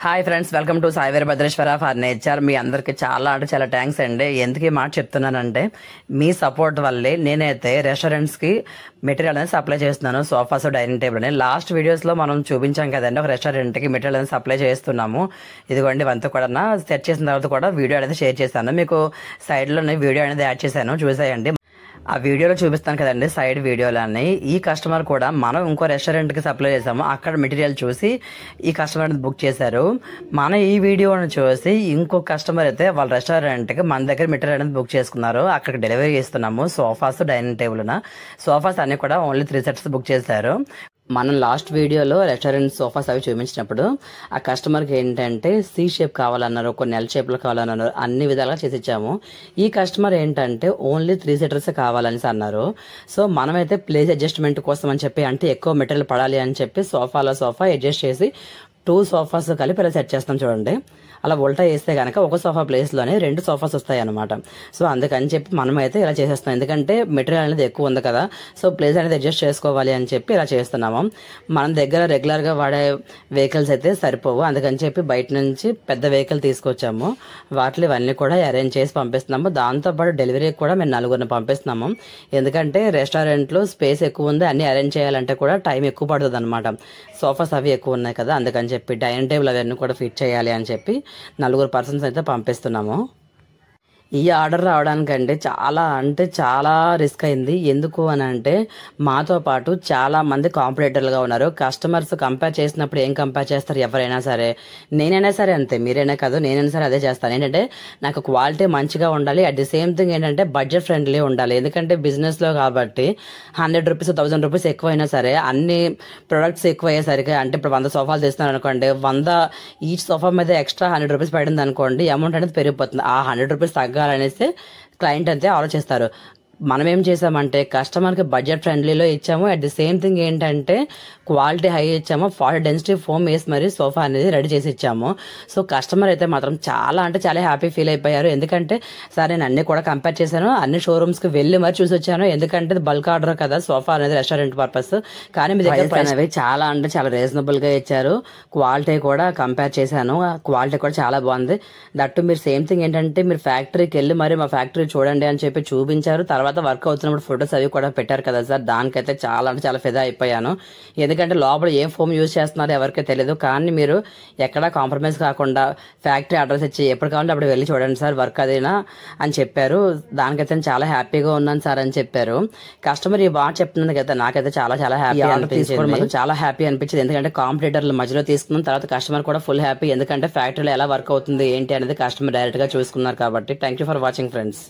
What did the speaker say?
Hi friends, welcome to Sai Veerabhadreshwara furniture. మీ అందరికి చాలా అంటే చాలా థ్యాంక్స్ అండి. ఎందుకు ఈ మాట చెప్తున్నానంటే, మీ సపోర్ట్ వల్లే నేనైతే రెస్టారెంట్స్కి మెటీరియల్ అనేది సప్లై చేస్తున్నాను. సోఫాస్, డైనింగ్ టేబుల్ అని లాస్ట్ వీడియోస్లో మనం చూపించాం కదండి. ఒక రెస్టారెంట్కి మెటీరియల్ అనేది సప్లై చేస్తున్నాము. ఇదిగోండి, ఇవంతా కూడా సెట్ చేసిన తర్వాత కూడా వీడియో అనేది షేర్ చేస్తాను. మీకు సైడ్లోనే వీడియో అనేది యాడ్ చేశాను, చూసేయండి. ఆ వీడియోలో చూపిస్తాను కదండి, సైడ్ వీడియోలన్నీ. ఈ కస్టమర్ కూడా మనం ఇంకో రెస్టారెంట్కి సప్లై చేసాము, అక్కడ మెటీరియల్ చూసి ఈ కస్టమర్ బుక్ చేశారు. మన ఈ వీడియోని చూసి ఇంకో కస్టమర్ అయితే వాళ్ళ రెస్టారెంట్కి మన దగ్గర మెటీరియల్ అనేది బుక్ చేసుకున్నారు. అక్కడికి డెలివరీ చేస్తున్నాము. Sofas, dining table. సోఫాస్ అన్ని కూడా ఓన్లీ 3 sets బుక్ చేశారు. మనం లాస్ట్ వీడియోలో రెస్టారెంట్ సోఫాస్ అవి చూపించినప్పుడు ఆ కస్టమర్కి ఏంటంటే సి షేప్ కావాలన్నారు, కొన్ని ఎల్ షేప్లో కావాలన్నారు, అన్ని విధాలుగా చేసి ఇచ్చాము. ఈ కస్టమర్ ఏంటంటే ఓన్లీ 3 seaters కావాలని అన్నారు. సో మనమైతే ప్లేస్ అడ్జస్ట్మెంట్ కోసం అని చెప్పి, అంటే ఎక్కువ మెటీరియల్ పడాలి అని చెప్పి సోఫా అడ్జస్ట్ చేసి 2 sofas కలిపి ఇలా సెట్ చేస్తాం. చూడండి, అలా ఉల్టా వేస్తే కనుక ఒక సోఫా ప్లేస్లోనే 2 sofas వస్తాయి అనమాట. సో అందుకని చెప్పి మనమైతే ఇలా చేసేస్తాం, ఎందుకంటే మెటీరియల్ అనేది ఎక్కువ ఉంది కదా. సో ప్లేస్ అనేది అడ్జస్ట్ చేసుకోవాలి అని చెప్పి ఇలా చేస్తున్నాము. మన దగ్గర రెగ్యులర్గా వాడే వెహికల్స్ అయితే సరిపోవు, అందుకని చెప్పి బయట నుంచి పెద్ద వెహికల్ తీసుకొచ్చాము. వాటిలో ఇవన్నీ కూడా అరేంజ్ చేసి పంపిస్తున్నాము. దాంతోపాటు డెలివరీకి కూడా మేము 4 పంపిస్తున్నాము. ఎందుకంటే రెస్టారెంట్లో స్పేస్ ఎక్కువ ఉంది, అన్ని అరేంజ్ చేయాలంటే కూడా టైం ఎక్కువ పడుతుంది అనమాట. సోఫాస్ అవి ఎక్కువ ఉన్నాయి కదా, అందుకని చెప్పి డైనింగ్ టేబుల్ అవన్నీ కూడా ఫిట్ చేయాలి అని చెప్పి 4 persons అయితే పంపిస్తున్నాము. ఈ ఆర్డర్ రావడానికంటే చాలా అంటే చాలా రిస్క్ అయింది. ఎందుకు అని అంటే మాతో పాటు చాలా మంది కాంపిటేటర్లుగా ఉన్నారు. కస్టమర్స్ కంపేర్ చేసినప్పుడు ఏం కంపేర్ చేస్తారు ఎవరైనా సరే, నేనైనా సరే అంతే, మీరైనా కాదు, నేనైనా సరే అదే చేస్తాను. ఏంటంటే నాకు క్వాలిటీ మంచిగా ఉండాలి, అట్ ది సేమ్ థింగ్ ఏంటంటే బడ్జెట్ ఫ్రెండ్లీ ఉండాలి. ఎందుకంటే బిజినెస్లో కాబట్టి 100 రూపీస్ 1000 రూపీస్ ఎక్కువైనా సరే, అన్ని ప్రొడక్ట్స్ ఎక్కువ అయ్యేసరికి, అంటే ఇప్పుడు 100 సోఫాలు తీస్తున్నాను అనుకోండి, 100 ఈచ్ సోఫా మీద ఎక్స్ట్రా 100 రూపీస్ పడింది అనుకోండి, అమౌంట్ అనేది పెరిగిపోతుంది. ఆ 100 రూపీస్ తగ్గాలనేసి క్లయింట్ అంతే ఆలోచిస్తారు. మనం ఏం చేసామంటే కస్టమర్కి బడ్జెట్ ఫ్రెండ్లీలో ఇచ్చాము, అట్ ది సేమ్ థింగ్ ఏంటంటే క్వాలిటీ హై ఇచ్చాము. 40 డెన్సిటీ ఫోమ్ వేసి మరి సోఫా అనేది రెడీ చేసి ఇచ్చాము. సో కస్టమర్ అయితే మాత్రం చాలా అంటే చాలా హ్యాపీ ఫీల్ అయిపోయారు. ఎందుకంటే సార్ నేను అన్ని కూడా కంపేర్ చేశాను, అన్ని షోరూమ్స్కి వెళ్ళి మరి చూసి వచ్చాను. ఎందుకంటే బల్క్ ఆర్డర్ కదా, సోఫా అనేది రెస్టారెంట్ పర్పస్. కానీ మీ దగ్గర అనేవి చాలా అంటే చాలా రీజనబుల్గా ఇచ్చారు. క్వాలిటీ కూడా కంపేర్ చేశాను, క్వాలిటీ కూడా చాలా బాగుంది. దట్టు మీరు సేమ్ థింగ్ ఏంటంటే మీరు ఫ్యాక్టరీకి వెళ్ళి మరి మా ఫ్యాక్టరీ చూడండి అని చెప్పి చూపించారు. తర్వాత వర్క్ అవుతున్నప్పుడు ఫొటోస్ అవి కూడా పెట్టారు కదా సార్, దానికైతే చాలా అంటే చాలా ఫిదా అయిపోయాను. ఎందుకంటే లోపల ఏం ఫోమ్ యూజ్ చేస్తున్నారో ఎవరికీ తెలియదు. కానీ మీరు ఎక్కడా కాంప్రమైజ్ కాకుండా ఫ్యాక్టరీ అడ్రస్ ఇచ్చి ఎప్పుడు కావాలంటే అప్పుడు వెళ్ళి చూడండి సార్, వర్క్ అదేనా అని చెప్పారు. దానికైతే చాలా హ్యాపీగా ఉన్నాను సార్ అని చెప్పారు. కస్టమర్ ఈ బాగా చెప్తున్నాను కదా, నాకైతే చాలా చాలా హ్యాపీ అనిపించింది, చాలా హ్యాపీ అనిపించింది. ఎందుకంటే కాంపిటేటర్ల మధ్యలో తీసుకున్న తర్వాత కస్టమర్ కూడా ఫుల్ హ్యాపీ, ఎందుకంటే ఫ్యాక్టరీలో ఎలా వర్క్ అవుతుంది ఏంటి అనేది కస్టమర్ డైరెక్ట్ గా చూసుకున్నారు కాబట్టి. Thank you for watching friends.